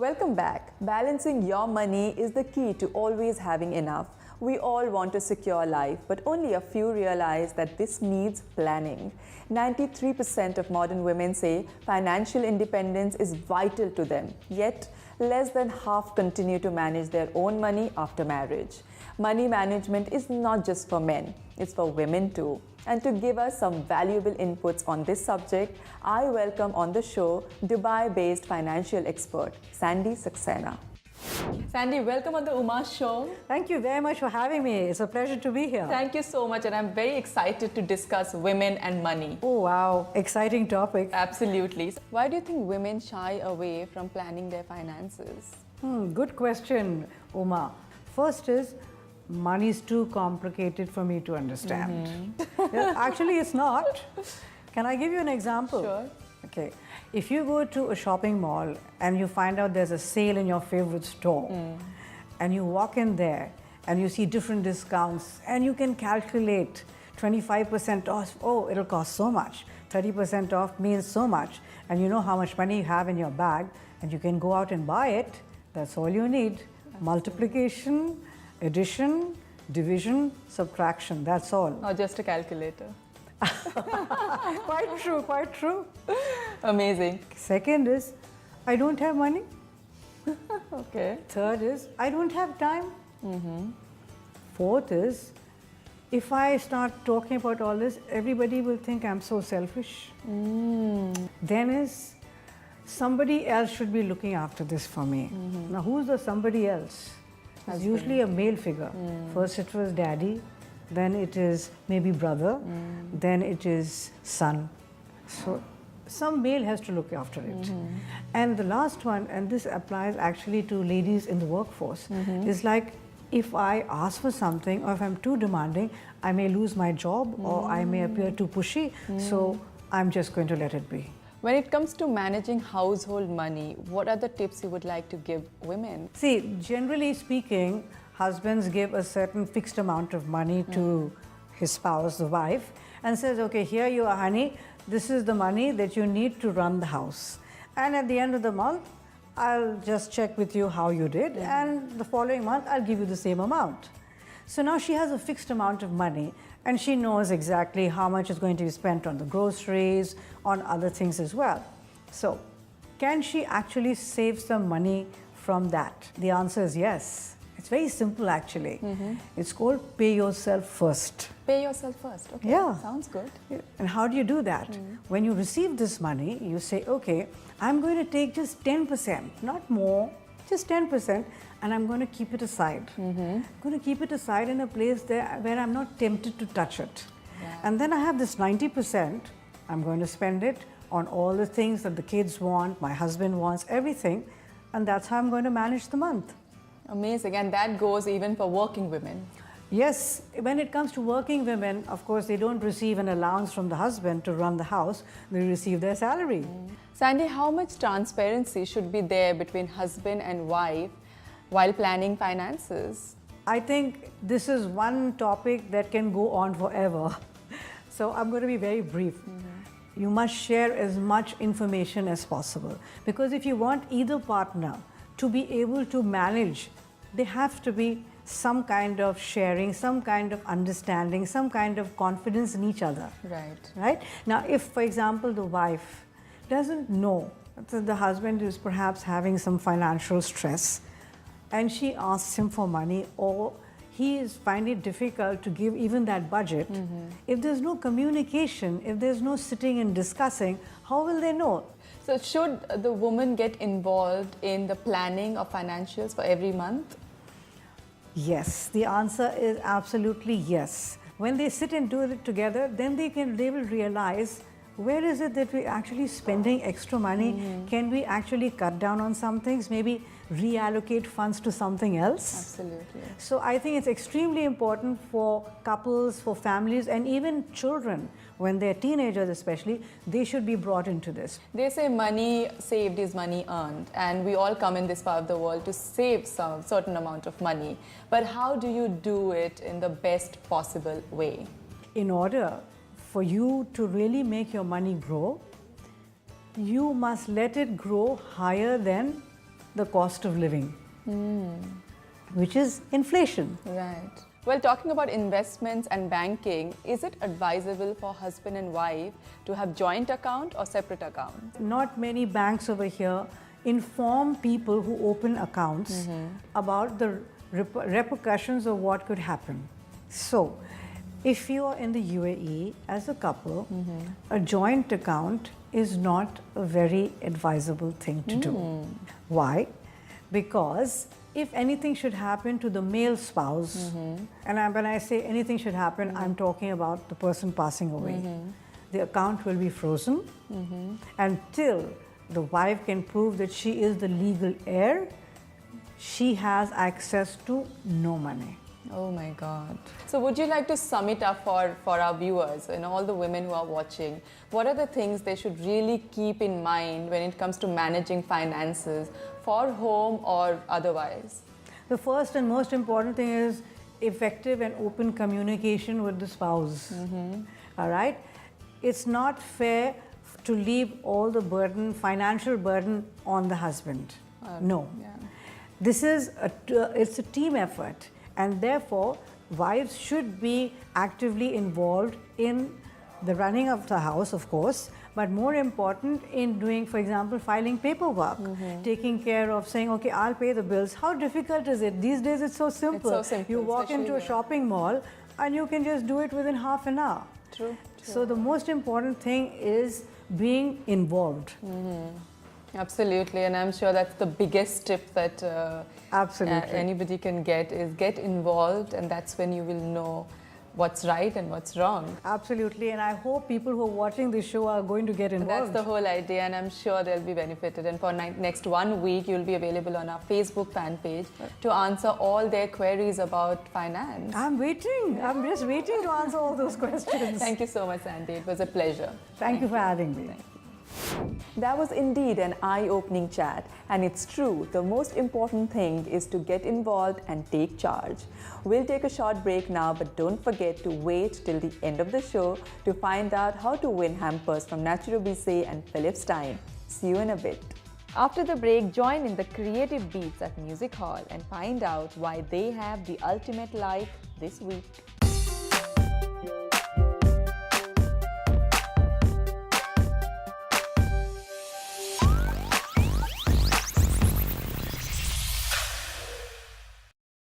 Welcome back. Balancing your money is the key to always having enough. We all want a secure life, but only a few realize that this needs planning. 93% of modern women say financial independence is vital to them, yet less than half continue to manage their own money after marriage. Money management is not just for men, it's for women too. And to give us some valuable inputs on this subject, I welcome on the show Dubai-based financial expert, Sandy Saxena. Sandy, welcome on the Uma Show. Thank you very much for having me. It's a pleasure to be here. Thank you so much, and I'm very excited to discuss women and money. Oh, wow. Exciting topic. Absolutely. Why do you think women shy away from planning their finances? Good question, Uma. First is, money is too complicated for me to understand. Yeah, actually, it's not. Can I give you an example? Sure. Okay. If you go to a shopping mall and you find out there's a sale in your favorite store, and you walk in there and you see different discounts and you can calculate 25% off, oh, it'll cost so much. 30% off means so much. And you know how much money you have in your bag and you can go out and buy it. That's all you need. Multiplication, addition, division, subtraction, that's all. Or just a calculator? Quite true, quite true. Amazing. Second is, I don't have money. Okay. Third is, I don't have time. Fourth is, if I start talking about all this, everybody will think I'm so selfish. Then is, somebody else should be looking after this for me. Now, who's the somebody else? It's usually a male figure. First it was daddy, then it is maybe brother, then it is son. So some male has to look after it. And the last one, and this applies actually to ladies in the workforce, is like, if I ask for something or if I'm too demanding, I may lose my job or I may appear too pushy, so I'm just going to let it be. When it comes to managing household money, what are the tips you would like to give women? See, generally speaking, husbands give a certain fixed amount of money to his spouse, the wife, and says, okay, here you are, honey, this is the money that you need to run the house. And at the end of the month, I'll just check with you how you did, and the following month, I'll give you the same amount. So now she has a fixed amount of money, and she knows exactly how much is going to be spent on the groceries, on other things as well. So, can she actually save some money from that? The answer is yes. It's very simple actually. It's called pay yourself first. Pay yourself first. Okay. Yeah. Sounds good. And how do you do that? When you receive this money, you say, okay, I'm going to take just 10%, not more, just 10%, and I'm going to keep it aside. I'm going to keep it aside in a place there where I'm not tempted to touch it. And then I have this 90%, I'm going to spend it on all the things that the kids want, my husband wants, everything, and that's how I'm going to manage the month. Amazing. And that goes even for working women. Yes, when it comes to working women, of course, they don't receive an allowance from the husband to run the house, they receive their salary. Sandy, how much transparency should be there between husband and wife while planning finances? I think this is one topic that can go on forever. So I'm going to be very brief. You must share as much information as possible, because if you want either partner to be able to manage, there have to be some kind of sharing, some kind of understanding, some kind of confidence in each other. Right? Now, if, for example, the wife doesn't know that the husband is perhaps having some financial stress and she asks him for money, or he is finding it difficult to give even that budget, if there's no communication, if there's no sitting and discussing, how will they know? So should the woman get involved in the planning of financials for every month? Yes, the answer is absolutely yes. When they sit and do it together, then they will realize, where is it that we're actually spending extra money? Can we actually cut down on some things? Maybe reallocate funds to something else? Absolutely. So I think it's extremely important for couples, for families, and even children, when they're teenagers especially, they should be brought into this. They say money saved is money earned, and we all come in this part of the world to save some certain amount of money. But how do you do it in the best possible way? In order for you to really make your money grow, you must let it grow higher than the cost of living, which is inflation. Right. Well, talking about investments and banking, is it advisable for husband and wife to have joint account or separate account? Not many banks over here inform people who open accounts about the repercussions of what could happen. So, if you are in the UAE as a couple, a joint account is not a very advisable thing to do. Why? Because if anything should happen to the male spouse, and when I say anything should happen, I'm talking about the person passing away, the account will be frozen until the wife can prove that she is the legal heir. She has access to no money. Oh my God. So would you like to sum it up for our viewers and all the women who are watching? What are the things they should really keep in mind when it comes to managing finances for home or otherwise? The first and most important thing is effective and open communication with the spouse. All right? It's not fair to leave all the burden, financial burden, on the husband. No. Yeah. This is it's a team effort, and therefore wives should be actively involved in the running of the house, of course, but more important in doing, for example, filing paperwork, taking care of saying, okay, I'll pay the bills. How difficult is it? These days it's so simple. It's so simple, You walk into a especially shopping mall and you can just do it within half an hour. True. So the most important thing is being involved. Absolutely, and I'm sure that's the biggest tip that Absolutely. anybody can get is get involved, and that's when you will know what's right and what's wrong. Absolutely, and I hope people who are watching this show are going to get And that's involved. the whole idea, and I'm sure they'll be benefited. And for next 1 week, you'll be available on our Facebook fan page to answer all their queries about finance. I'm waiting. I'm just waiting to answer all those questions. Thank you so much, Sandy. It was a pleasure. Thank you for having me. That was indeed an eye-opening chat, and it's true, the most important thing is to get involved and take charge. We'll take a short break now, but don't forget to wait till the end of the show to find out how to win hampers from Nature Obise and Philip Stein. See you in a bit. After the break, join in the creative beats at Music Hall and find out why they have the ultimate like this week.